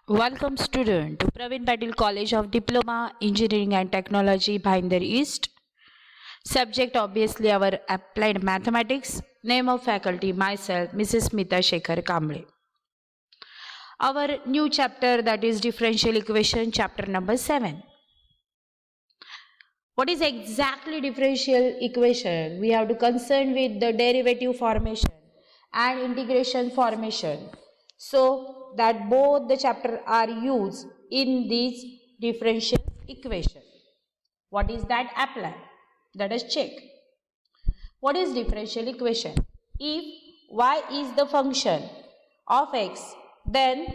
Welcome student to Praveen Patil College of Diploma, Engineering and Technology, Bhinder East. Subject obviously our applied mathematics. Name of faculty myself Mrs. Smita Shekhar Kamble. Our new chapter, that is differential equation, chapter number 7. What is exactly differential equation? We have to concern with the derivative formation and integration formation, so that both the chapter are used in this differential equation. What is that? Apply. Let us check. What is differential equation? If y is the function of x, then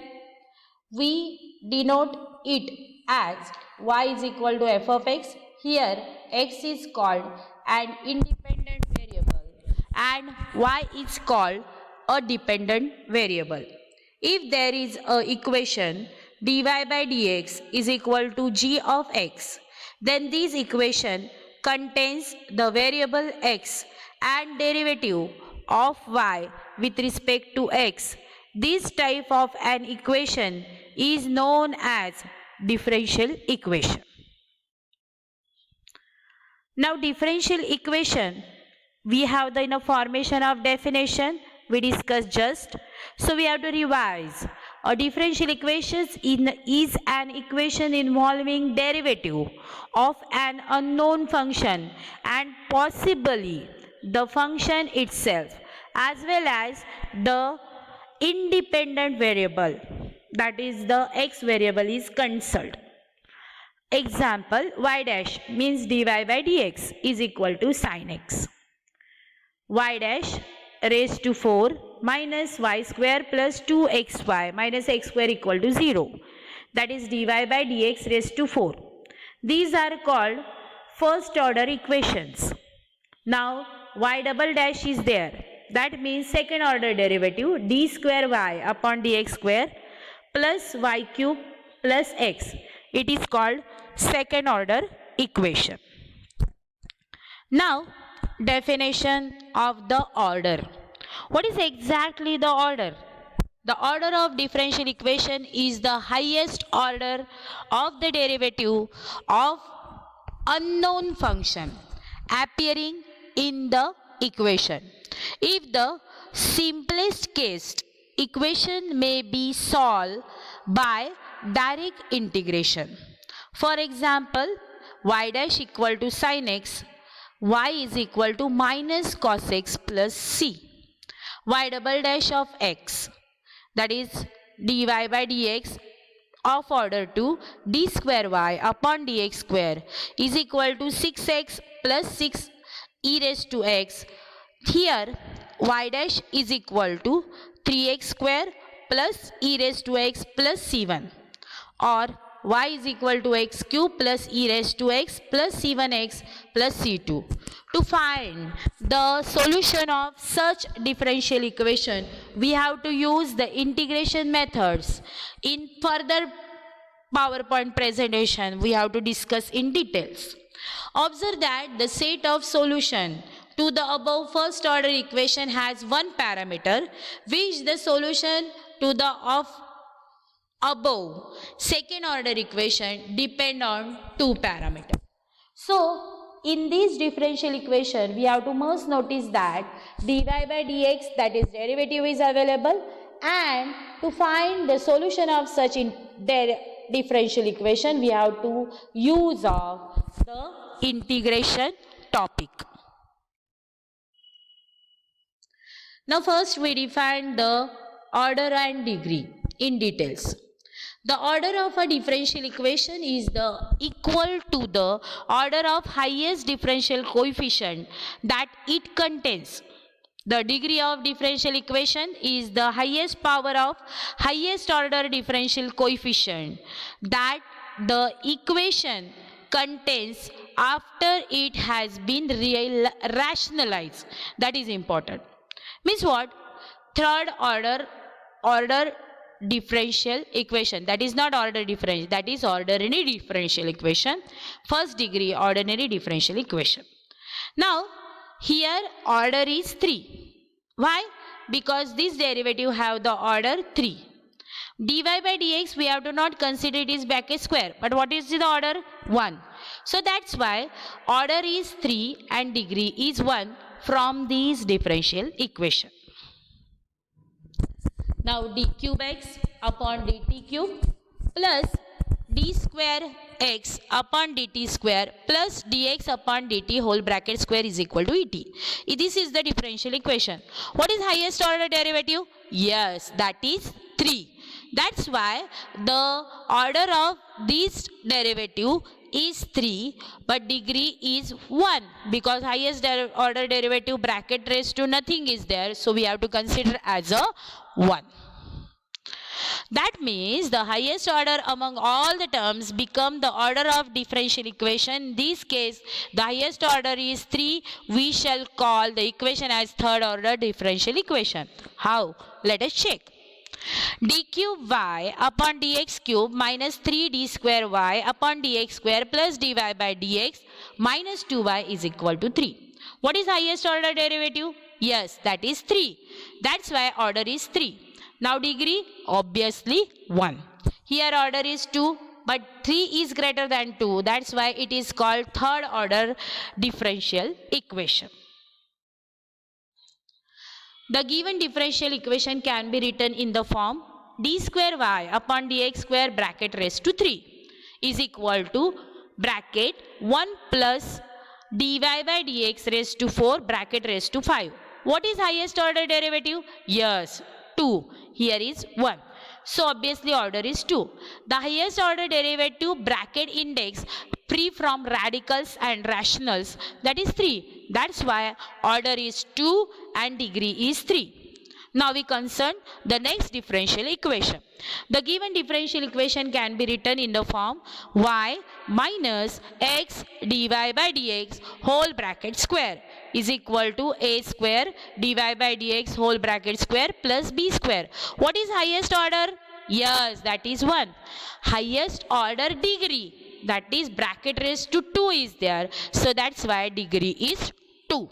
we denote it as y is equal to f of x. Here x is called an independent variable and y is called a dependent variable. If there is a equation dy by dx is equal to g of x, then this equation contains the variable x and derivative of y with respect to x. This type of an equation is known as differential equation. Now differential equation, we have the formation of definition we discussed just. So we have to revise. A differential equation is an equation involving derivative of an unknown function and possibly the function itself as well as the independent variable, that is the x variable is cancelled. Example, y dash means dy by dx is equal to sin x. Y dash raised to 4 minus y square plus 2xy minus x square equal to 0. That is dy by dx raised to 4. These are called first order equations. Now y double dash is there. That means second order derivative d square y upon dx square plus y cube plus x. It is called second order equation. Now definition of the order. What is exactly the order? The order of differential equation is the highest order of the derivative of unknown function appearing in the equation. If the simplest case equation may be solved by direct integration. For example, y dash equal to sin x, y is equal to minus cos x plus c. Y double dash of x, that is dy by dx of order 2 d square y upon dx square is equal to 6x plus 6 e raised to x. Here y dash is equal to 3x square plus e raised to x plus c1, or y is equal to x cube plus e raised to x plus c1x plus c2. To find the solution of such differential equation, we have to use the integration methods. In further PowerPoint presentation, we have to discuss in details. Observe that the set of solution to the above first order equation has one parameter, which the solution to the of above second order equation depend on two parameters. So in this differential equation, we have to most notice that dy by dx, that is derivative, is available, and to find the solution of such differential equation, we have to use of the integration topic. Now first we define the order and degree in details. The order of a differential equation is equal to the order of highest differential coefficient that it contains. The degree of differential equation is the highest power of highest order differential coefficient that the equation contains after it has been rationalized. That is important. Means what? Third order differential equation, that is not order differential, that is ordinary differential equation, first degree ordinary differential equation. Now here order is 3. Why? Because this derivative have the order 3. dy by dx we have to not consider it is bracket square, but what is the order? 1. So that's why order is 3 and degree is 1 from these differential equation. Now d cube x upon dt cube plus d square x upon dt square plus dx upon dt whole bracket square is equal to et. This is the differential equation. What is highest order derivative? Yes, that is 3. That's why the order of this derivative is 3 but degree is 1 because highest order derivative bracket raised to nothing is there, so we have to consider as a 1. That means the highest order among all the terms become the order of differential equation. In this case, the highest order is 3. We shall call the equation as third order differential equation. How? Let us check. D cube y upon dx cube minus 3d square y upon dx square plus dy by dx minus 2y is equal to 3. What is highest order derivative? Yes, that is 3. That's why order is 3. Now degree, obviously 1. Here order is 2, but 3 is greater than 2. That's why it is called third order differential equation. The given differential equation can be written in the form d square y upon dx square bracket raised to 3 is equal to bracket 1 plus dy by dx raised to 4 bracket raised to 5. What is highest order derivative? Yes, 2. Here is 1. So obviously order is 2. The highest order derivative bracket index free from radicals and rationals, that is 3. That's why order is 2 and degree is 3. Now we concern the next differential equation. The given differential equation can be written in the form y minus x dy by dx whole bracket square is equal to a square dy by dx whole bracket square plus b square. What is highest order? Yes, that is 1. Highest order degree, that is bracket raised to 2 is there. So that's why degree is 2.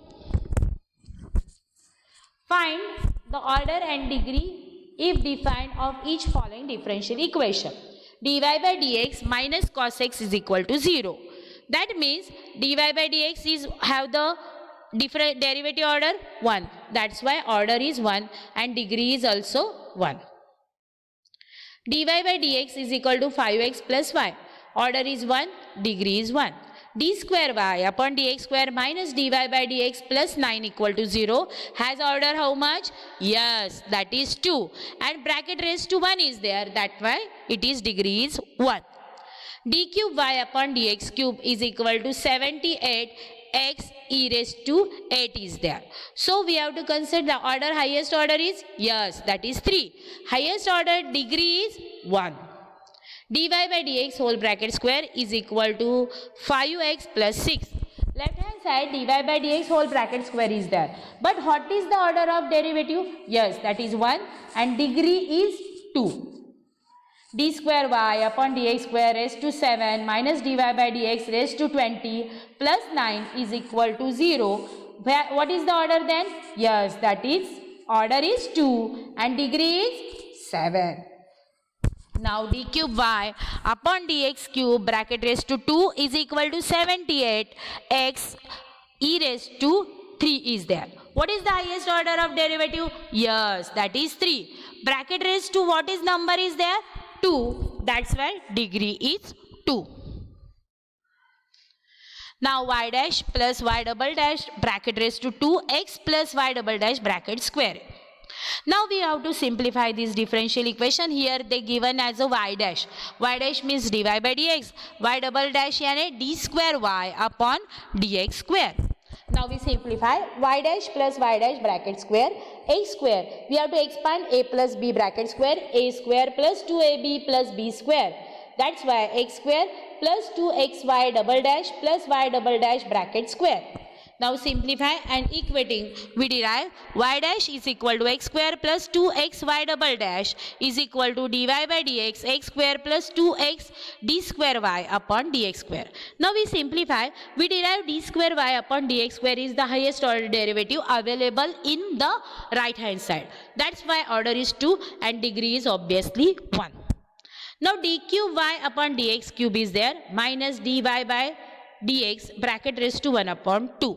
Find the order and degree if defined of each following differential equation. dy by dx minus cos x is equal to 0. That means dy by dx is have the different derivative order 1. That's why order is 1 and degree is also 1. dy by dx is equal to 5x plus y. Order is 1, degree is 1. d square y upon dx square minus dy by dx plus 9 equal to 0 has order how much? Yes, that is 2. And bracket raised to 1 is there. That's why it is degree is 1. d cube y upon dx cube is equal to 78 x e raised to 8 is there. So we have to consider the order. Highest order is? Yes, that is 3. Highest order degree is 1. dy by dx whole bracket square is equal to 5x plus 6. Left hand side dy by dx whole bracket square is there. But what is the order of derivative? Yes, that is 1 and degree is 2. d square y upon dx square raised to 7 minus dy by dx raised to 20 plus 9 is equal to 0. What is the order then? Yes, that is order is 2 and degree is 7. Now d cube y upon dx cube bracket raised to 2 is equal to 78 x e raised to 3 is there. What is the highest order of derivative? Yes, that is 3. Bracket raised to what is number is there? 2. That's why degree is 2. Now y dash plus y double dash bracket raised to 2x plus y double dash bracket square. Now we have to simplify this differential equation. Here they given as a y dash. Y dash means dy by dx. Y double dash यानी d square y upon dx square. Now we simplify y dash plus y dash bracket square a square. We have to expand a plus b bracket square a square plus 2ab plus b square. That's why x square plus 2xy double dash plus y double dash bracket square. Now simplify and equating, we derive y dash is equal to x square plus 2xy double dash is equal to dy by dx x square plus 2x d square y upon dx square. Now we simplify, we derive d square y upon dx square is the highest order derivative available in the right hand side. That's why order is 2 and degree is obviously 1. Now d cube y upon dx cube is there, minus dy by dx bracket raised to 1 upon 2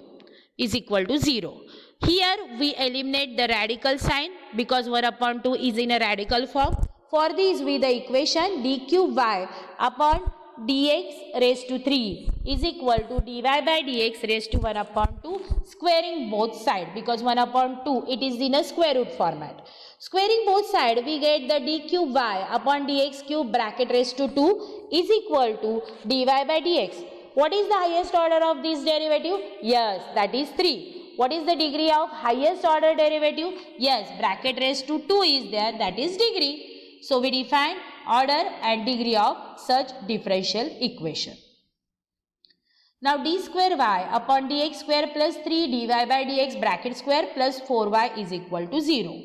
is equal to 0. Here we eliminate the radical sign because 1 upon 2 is in a radical form. For this, with the equation d cube y upon dx raised to 3 is equal to dy by dx raised to 1 upon 2, squaring both sides because 1 upon 2 it is in a square root format. Squaring both sides, we get the d cube y upon dx cube bracket raised to 2 is equal to dy by dx. What is the highest order of this derivative? Yes, that is 3. What is the degree of highest order derivative? Yes, bracket raised to 2 is there, that is degree. So we define order and degree of such differential equation. Now d square y upon dx square plus 3 dy by dx bracket square plus 4y is equal to 0.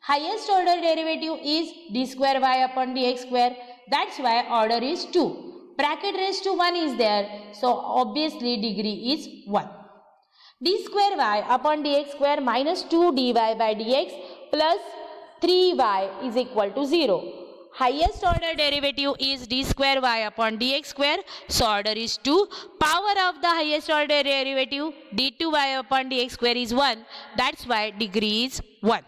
Highest order derivative is d square y upon dx square, that's why order is 2. Bracket raised to 1 is there, so obviously degree is 1. D square y upon dx square minus 2 dy by dx plus 3y is equal to 0. Highest order derivative is d square y upon dx square, so order is 2. Power of the highest order derivative d2y upon dx square is 1, that's why degree is 1.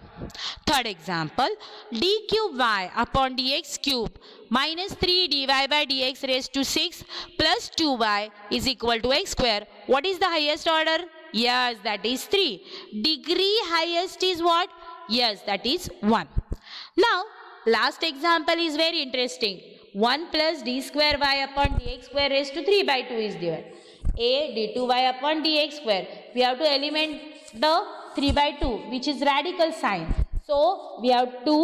Third example, d cube y upon dx cube minus 3 dy by dx raised to 6 plus 2y is equal to x square. What is the highest order? Yes, that is 3. Degree highest is what? Yes, that is 1. Now, last example is very interesting. 1 plus d square y upon dx square raised to 3 by 2 is there. A d2y upon dx square. We have to eliminate the 3 by 2 which is radical sign. So, we have to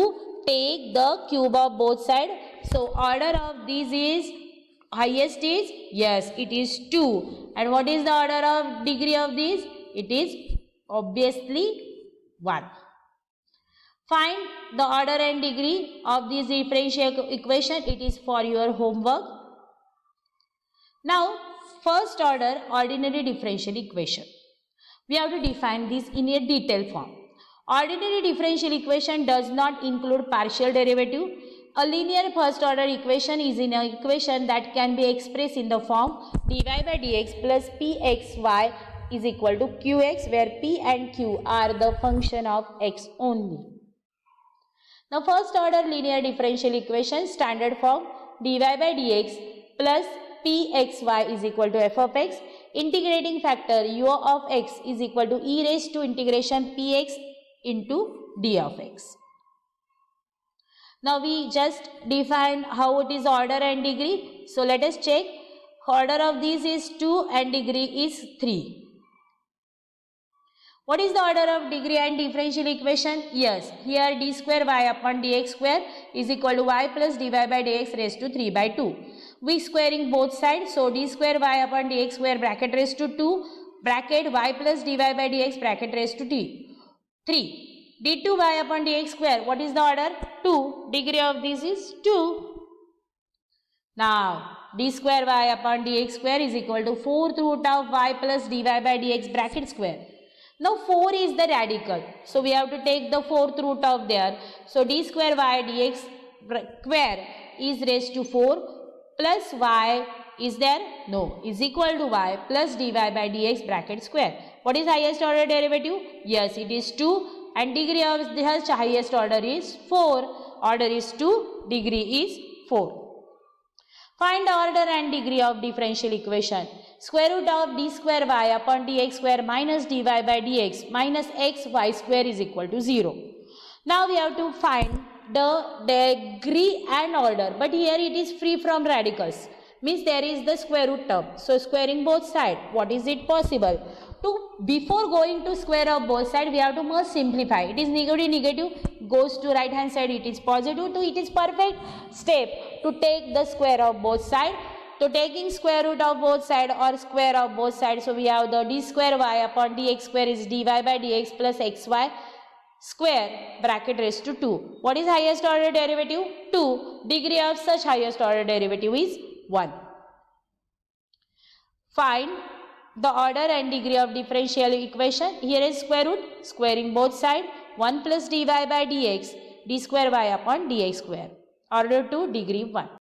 take the cube of both sides. So, order of these is highest is, yes, it is 2. And what is the order of degree of this? It is obviously 1. Find the order and degree of this differential equation. It is for your homework. Now, first order ordinary differential equation. We have to define this in a detailed form. Ordinary differential equation does not include partial derivative. A linear first order equation is an equation that can be expressed in the form dy by dx plus pxy is equal to qx, where p and q are the function of x only. Now first order linear differential equation standard form dy by dx plus pxy is equal to f of x, integrating factor u of x is equal to e raised to integration px into d of x. Now we just define how it is order and degree. So let us check. Order of these is 2 and degree is 3. What is the order of degree and differential equation? Yes, here d square y upon dx square is equal to y plus dy by dx raised to 3 by 2. We squaring both sides. So d square y upon dx square bracket raised to 2 bracket y plus dy by dx bracket raised to 3. d2y upon dx square, what is the order? 2. Degree of this is 2. Now, d square y upon dx square is equal to 4th root of y plus dy by dx bracket square. Now, 4 is the radical. So, we have to take the 4th root of there. So, d square y dx square is raised to 4 plus y is there? No, is equal to y plus dy by dx bracket square. What is highest order derivative? Yes, it is 2. And degree of the highest order is 4. Order is 2, degree is 4. Find order and degree of differential equation. Square root of d square y upon dx square minus dy by dx minus x y square is equal to 0. Now we have to find the degree and order, but here it is free from radicals. Means there is the square root term. So squaring both sides, what is it possible? Before going to square of both sides, we have to first simplify. It is negative, goes to right hand side, it is positive, to it is perfect step to take the square of both sides. So taking square root of both side or square of both sides, so we have the d square y upon dx square is dy by dx plus xy square bracket raised to 2. What is highest order derivative? 2. Degree of such highest order derivative is 1. Find the order and degree of differential equation. Here is square root, squaring both sides, 1 plus dy by dx, d square y upon dx square. Order 2, degree 1.